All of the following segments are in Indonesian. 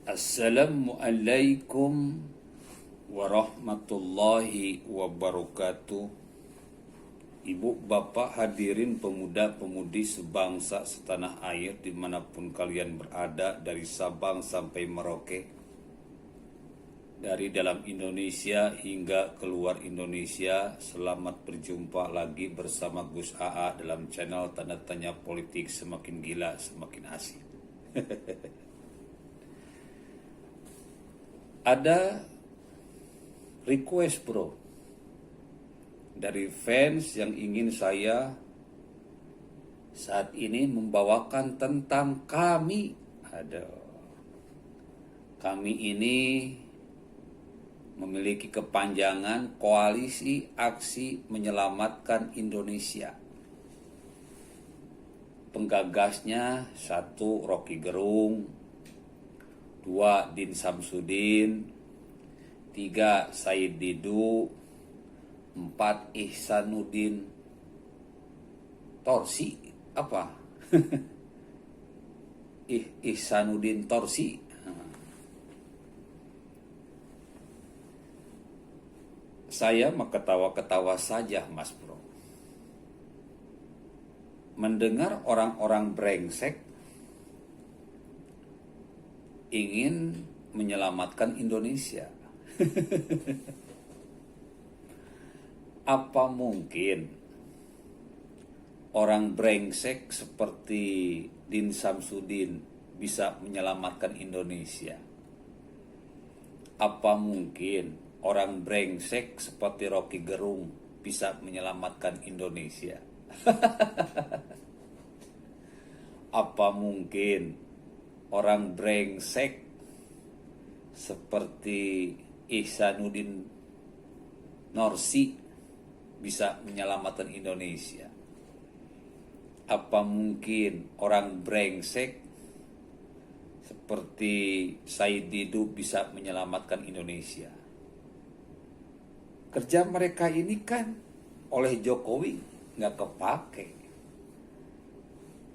Assalamualaikum warahmatullahi wabarakatuh. Ibu, bapak, hadirin pemuda-pemudi sebangsa setanah air dimanapun kalian berada, dari Sabang sampai Merauke, dari dalam Indonesia hingga keluar Indonesia. Selamat berjumpa lagi bersama Gus AA dalam channel Tanda Tanya Politik Semakin Gila Semakin Asik. Ada request bro dari fans yang ingin saya saat ini membawakan tentang kami. Kami ini memiliki kepanjangan Koalisi Aksi Menyelamatkan Indonesia. Penggagasnya 1. Rocky Gerung, 2. Din Samsudin, 3. Said Didu, 4. Ihsanuddin Torsi. Apa? Ihsanuddin Torsi. Saya mah ketawa-ketawa saja, Mas Bro. Mendengar orang-orang brengsek ingin menyelamatkan Indonesia. Apa mungkin orang brengsek seperti Din Samsudin bisa menyelamatkan Indonesia? Apa mungkin orang brengsek seperti Rocky Gerung bisa menyelamatkan Indonesia? Apa mungkin orang brengsek seperti Ihsanuddin Norsi bisa menyelamatkan Indonesia? Apa mungkin orang brengsek seperti Said Didu bisa menyelamatkan Indonesia? Kerja mereka ini kan oleh Jokowi nggak kepake,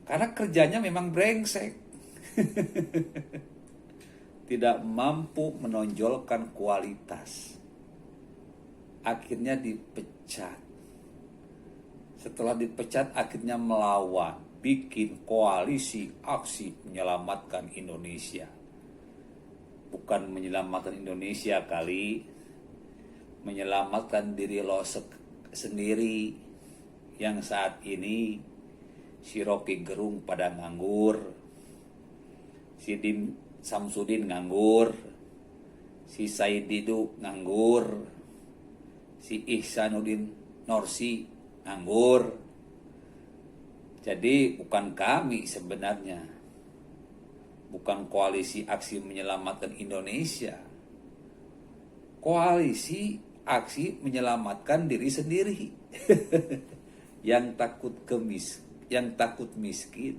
karena kerjanya memang brengsek. Tidak mampu menonjolkan kualitas, akhirnya dipecat. Setelah dipecat akhirnya melawan, bikin Koalisi Aksi Menyelamatkan Indonesia. Bukan menyelamatkan Indonesia kali, menyelamatkan diri lo sendiri. Yang saat ini si Rocky Gerung pada nganggur, si Din Samsudin nganggur, si Said Didu nganggur, si Ihsanuddin Norsi nganggur. Jadi bukan kami sebenarnya, bukan Koalisi Aksi Menyelamatkan Indonesia. Koalisi Aksi Menyelamatkan diri sendiri. yang takut miskin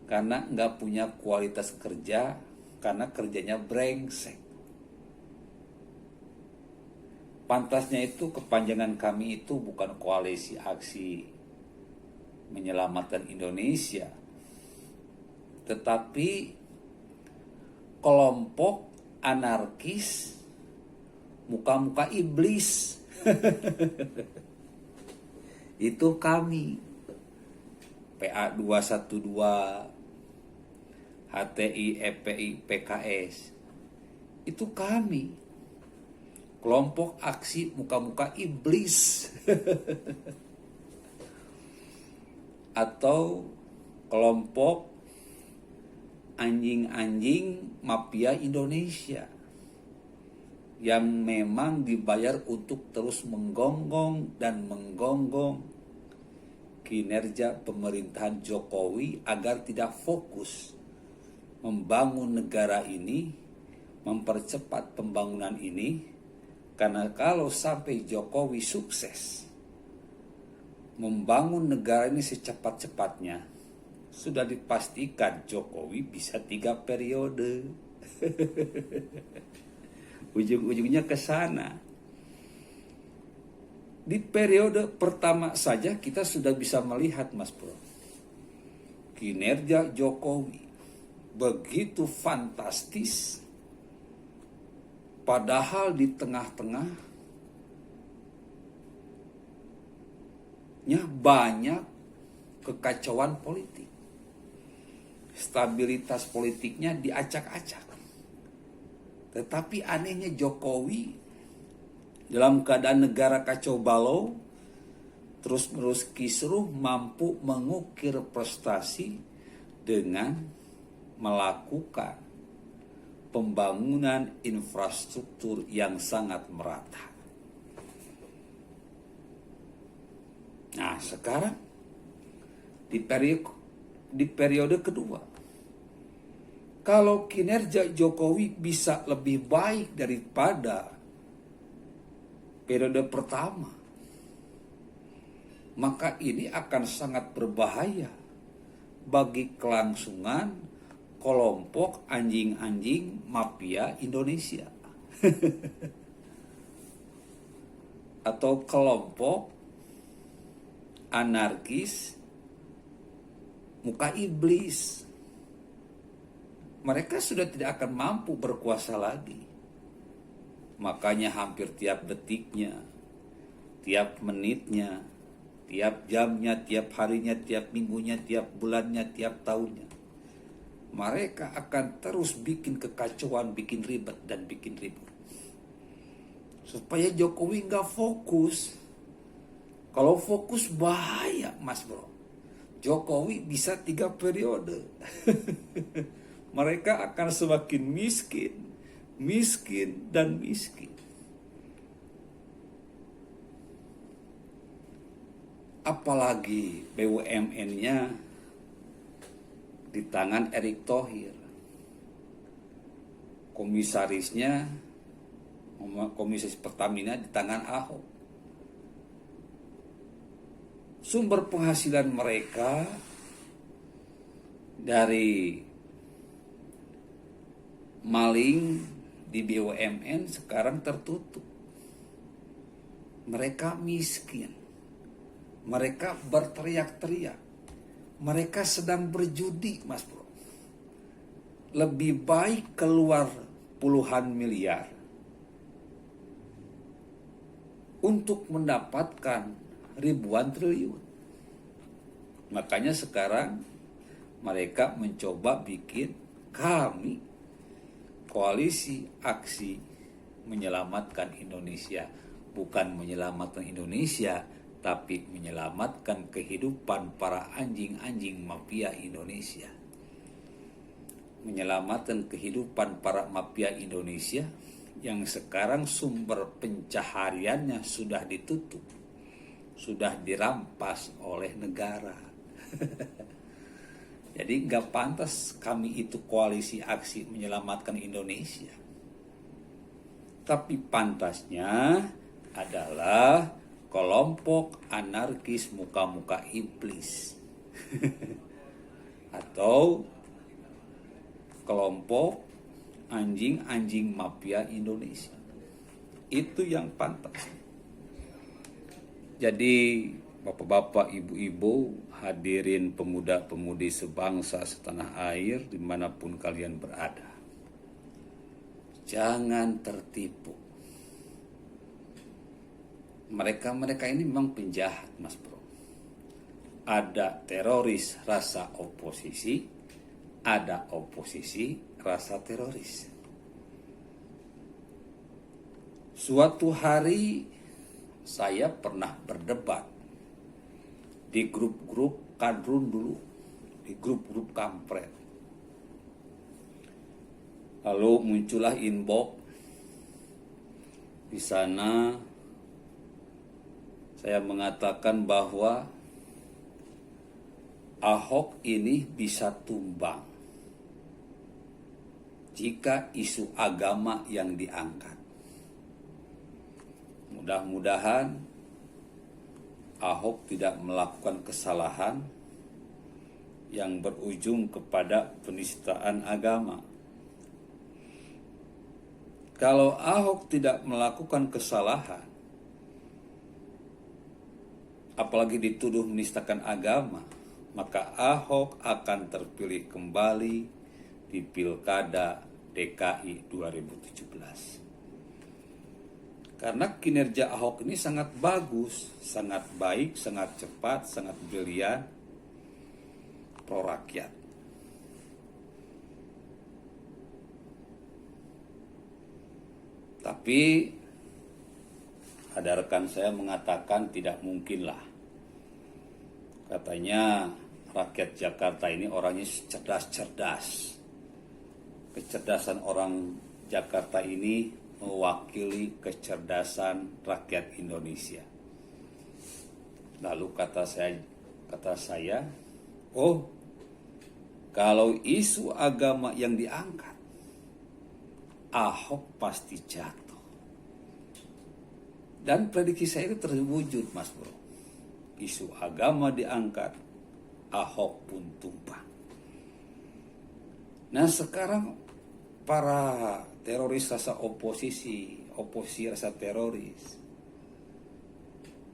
karena nggak punya kualitas kerja, karena kerjanya brengsek. Pantasnya itu kepanjangan kami itu bukan Koalisi Aksi Menyelamatkan Indonesia, tetapi kelompok anarkis muka-muka iblis. Itu kami, PA 212, HTI, EPI, PKS. Itu kami, kelompok aksi muka-muka iblis. Atau kelompok anjing-anjing mafia Indonesia yang memang dibayar untuk terus menggonggong kinerja pemerintahan Jokowi agar tidak fokus membangun negara ini, mempercepat pembangunan ini. Karena kalau sampai Jokowi sukses membangun negara ini secepat-cepatnya, sudah dipastikan Jokowi bisa 3 periode. Ujung-ujungnya ke sana. Di periode pertama saja kita sudah bisa melihat, Mas Bro, kinerja Jokowi begitu fantastis, padahal di tengah-tengahnya banyak kekacauan politik. Stabilitas politiknya diacak-acak. Tetapi anehnya Jokowi dalam keadaan negara kacau balau, terus-menerus kisruh, mampu mengukir prestasi dengan melakukan pembangunan infrastruktur yang sangat merata. Nah, sekarang di periode kedua, kalau kinerja Jokowi bisa lebih baik daripada periode pertama, maka ini akan sangat berbahaya bagi kelangsungan kelompok anjing-anjing mafia Indonesia atau kelompok anarkis muka iblis. Mereka sudah tidak akan mampu berkuasa lagi. Makanya hampir tiap detiknya, tiap menitnya, tiap jamnya, tiap harinya, tiap minggunya, tiap bulannya, tiap tahunnya, mereka akan terus bikin kekacauan, bikin ribet dan bikin ribut. Supaya Jokowi nggak fokus. Kalau fokus bahaya, Mas Bro. Jokowi bisa 3 periode. Mereka akan semakin miskin, dan miskin. Apalagi BUMN-nya di tangan Erick Thohir. Komisaris Pertamina di tangan Ahok. Sumber penghasilan mereka dari maling di BUMN sekarang tertutup. Mereka miskin. Mereka berteriak-teriak. Mereka sedang berjudi, Mas Bro. Lebih baik keluar puluhan miliar untuk mendapatkan ribuan triliun. Makanya sekarang mereka mencoba bikin kami koalisi aksi menyelamatkan Indonesia. Bukan menyelamatkan Indonesia, tapi menyelamatkan kehidupan para anjing-anjing mafia Indonesia. Menyelamatkan kehidupan para mafia Indonesia yang sekarang sumber pencahariannya sudah ditutup, sudah dirampas oleh negara. Jadi nggak pantas kami itu koalisi aksi menyelamatkan Indonesia. Tapi pantasnya adalah kelompok anarkis muka-muka iblis. Atau kelompok anjing-anjing mafia Indonesia. Itu yang pantas. Jadi bapak-bapak, ibu-ibu, hadirin pemuda-pemudi sebangsa setanah air dimanapun kalian berada, jangan tertipu. Mereka ini memang penjahat, Mas Bro. Ada teroris rasa oposisi, ada oposisi rasa teroris. Suatu hari saya pernah berdebat di grup-grup kadrun dulu, di grup-grup kampret. Lalu muncullah inbox. Di sana saya mengatakan bahwa Ahok ini bisa tumbang jika isu agama yang diangkat. Mudah-mudahan Ahok tidak melakukan kesalahan yang berujung kepada penistaan agama. Kalau Ahok tidak melakukan kesalahan, apalagi dituduh menistakan agama, maka Ahok akan terpilih kembali di Pilkada DKI 2017. Karena kinerja Ahok ini sangat bagus, sangat baik, sangat cepat, sangat brilian, pro rakyat. Tapi ada rekan saya mengatakan tidak mungkinlah. Katanya rakyat Jakarta ini orangnya cerdas-cerdas. Kecerdasan orang Jakarta ini mewakili kecerdasan rakyat Indonesia. Lalu kata saya, oh, kalau isu agama yang diangkat, Ahok pasti jatuh. Dan prediksi saya itu terwujud, Mas Bro. Isu agama diangkat, Ahok pun tumbang. Nah sekarang para teroris rasa oposisi rasa teroris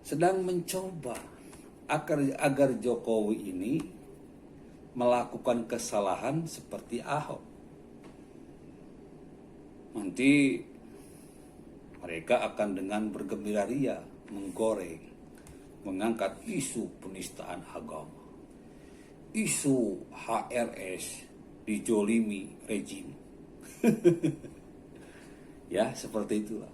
sedang mencoba agar Jokowi ini melakukan kesalahan seperti Ahok. Nanti mereka akan dengan bergembira ria menggoreng, mengangkat isu penistaan agama, isu HRS dijolimi rejim. Ya, seperti itulah.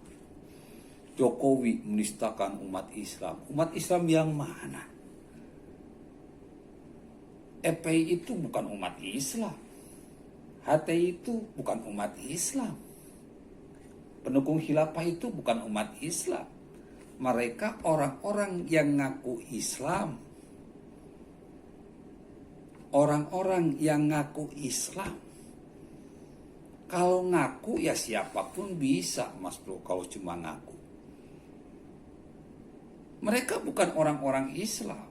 Jokowi menistakan umat Islam. Umat Islam yang mana? FPI itu bukan umat Islam. HTI itu bukan umat Islam. Pendukung khilafah itu bukan umat Islam. Mereka orang-orang yang ngaku Islam. Orang-orang yang ngaku Islam. Kalau ngaku ya siapapun bisa, Mas Bro, kalau cuma ngaku. Mereka bukan orang-orang Islam.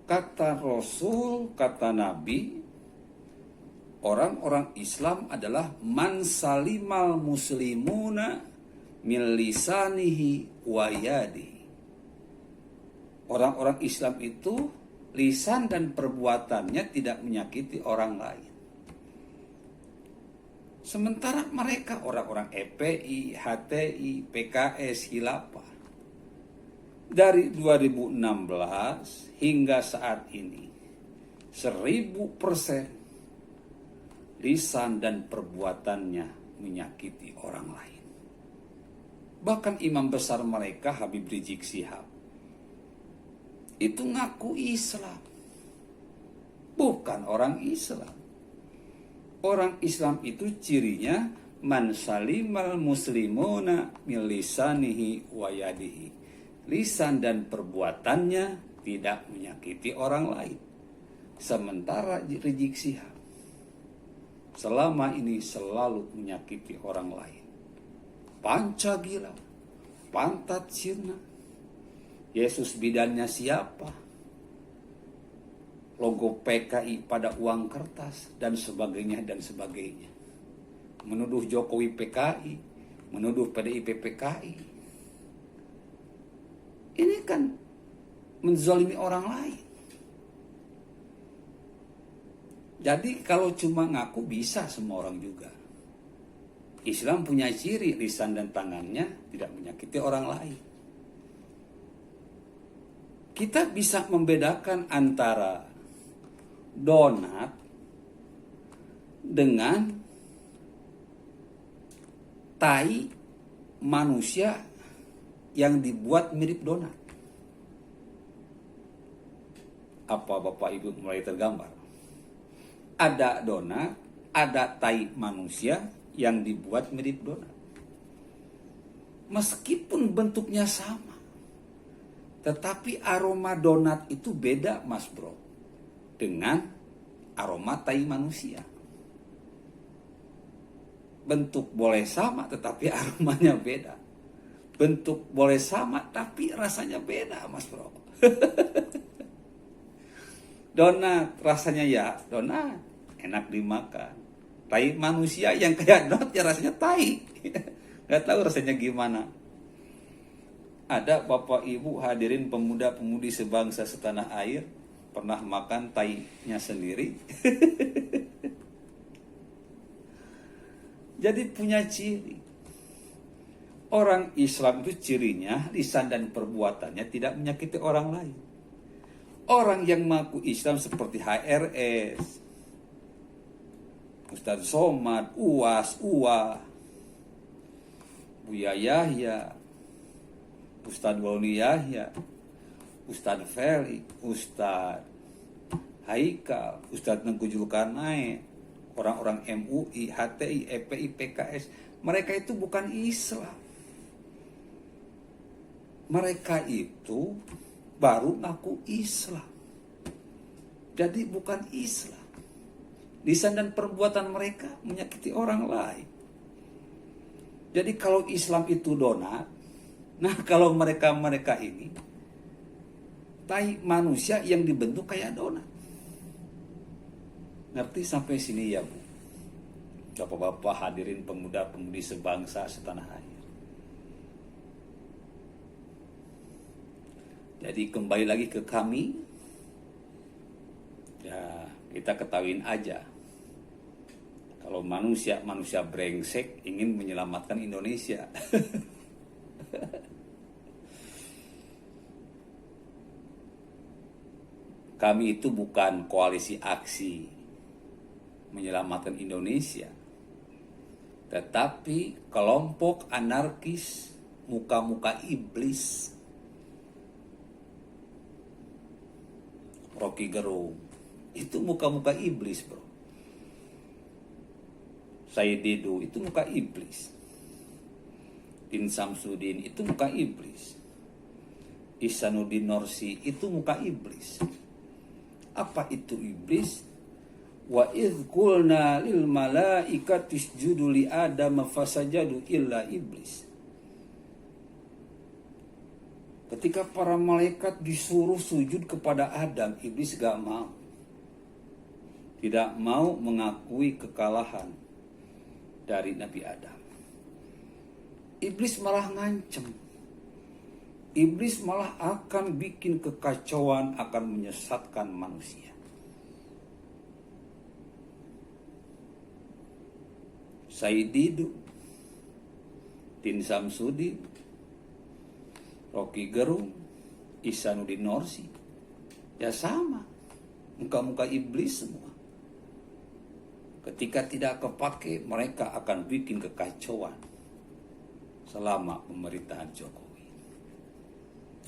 Kata Rasul, kata Nabi, orang-orang Islam adalah man salimal muslimuna min lisanihi wa yadihi. Orang-orang Islam itu lisan dan perbuatannya tidak menyakiti orang lain. Sementara mereka orang-orang FPI, HTI, PKS, Khilafah dari 2016 hingga saat ini 1000% lisan dan perbuatannya menyakiti orang lain. Bahkan imam besar mereka Habib Rizik Syihab itu ngaku Islam, bukan orang Islam. Orang Islam itu cirinya man salimal muslimuna min lisanihi wa yadihi. Lisan dan perbuatannya tidak menyakiti orang lain. Sementara Rizik Syihab selama ini selalu menyakiti orang lain. Pancagila, pantat sirna. Yesus bidannya siapa? Logo PKI pada uang kertas dan sebagainya dan sebagainya. Menuduh Jokowi PKI, menuduh PDIP PKI. Ini kan menzalimi orang lain. Jadi kalau cuma ngaku bisa semua orang juga. Islam punya ciri lisan dan tangannya tidak menyakiti orang lain. Kita bisa membedakan antara donat dengan tai manusia yang dibuat mirip donat. Apa Bapak Ibu mulai tergambar? Ada donat, ada tai manusia yang dibuat mirip donat. Meskipun bentuknya sama, tetapi aroma donat itu beda, Mas Bro, dengan aroma tai manusia. Bentuk boleh sama tetapi aromanya beda. Bentuk boleh sama tapi rasanya beda, Mas Bro. Donat rasanya ya donat, enak dimakan. Tai manusia yang kayak donat ya rasanya tai. Gak tahu rasanya gimana. Ada Bapak Ibu hadirin pemuda-pemudi sebangsa setanah air pernah makan tainya sendiri? Jadi punya ciri. Orang Islam itu cirinya lisan dan perbuatannya tidak menyakiti orang lain. Orang yang mengaku Islam seperti HRS, Ustadz Somad, UAS, UA, Buya Yahya, Ustadz Wauni Yahya, Ustadz Felix, Ustadz Haikal, Ustadz Tengku Zulkarnain, orang-orang MUI, HTI, EPI, PKS, mereka itu bukan Islam. Mereka itu baru ngaku Islam. Jadi bukan Islam. Lisan dan perbuatan mereka menyakiti orang lain. Jadi kalau Islam itu donat, nah kalau mereka ini tai manusia yang dibentuk kayak donat. Ngerti sampai sini ya Bu? Bapak-bapak hadirin pemuda-pemudi sebangsa setanah air. Jadi kembali lagi ke kami, ya kita ketahuin aja. Kalau manusia brengsek ingin menyelamatkan Indonesia. Kami itu bukan koalisi aksi menyelamatkan Indonesia, tetapi kelompok anarkis muka-muka iblis. Rocky Gerung itu muka-muka iblis, bro. Said Didu itu muka iblis. Din Samsudin itu muka iblis. Ihsanuddin Nursi itu muka iblis. Apa itu iblis? Wa idh qulna lil malaikati isjudu li Adam fasajadu illa iblis. Ketika para malaikat disuruh sujud kepada Adam, iblis gak mau. Tidak mau mengakui kekalahan dari Nabi Adam. Iblis malah ngancem. Iblis malah akan bikin kekacauan, akan menyesatkan manusia. Said Didu, Din Samsudin, Rocky Gerung, Ihsanuddin Nursi, ya sama, muka-muka iblis semua. Ketika tidak kepake, mereka akan bikin kekacauan selama pemerintahan Jokowi.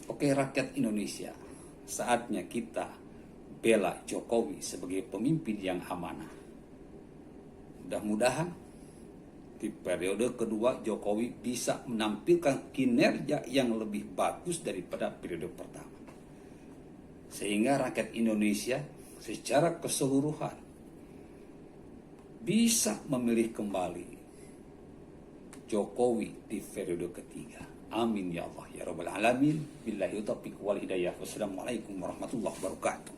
Oke rakyat Indonesia, saatnya kita bela Jokowi sebagai pemimpin yang amanah. Mudah-mudahan di periode kedua Jokowi bisa menampilkan kinerja yang lebih bagus daripada periode pertama. Sehingga rakyat Indonesia secara keseluruhan bisa memilih kembali Jokowi di periode ketiga. Amin ya Allah ya Rabbal Alamin. Billahi taufiq wal hidayah. Wassalamualaikum warahmatullahi wabarakatuh.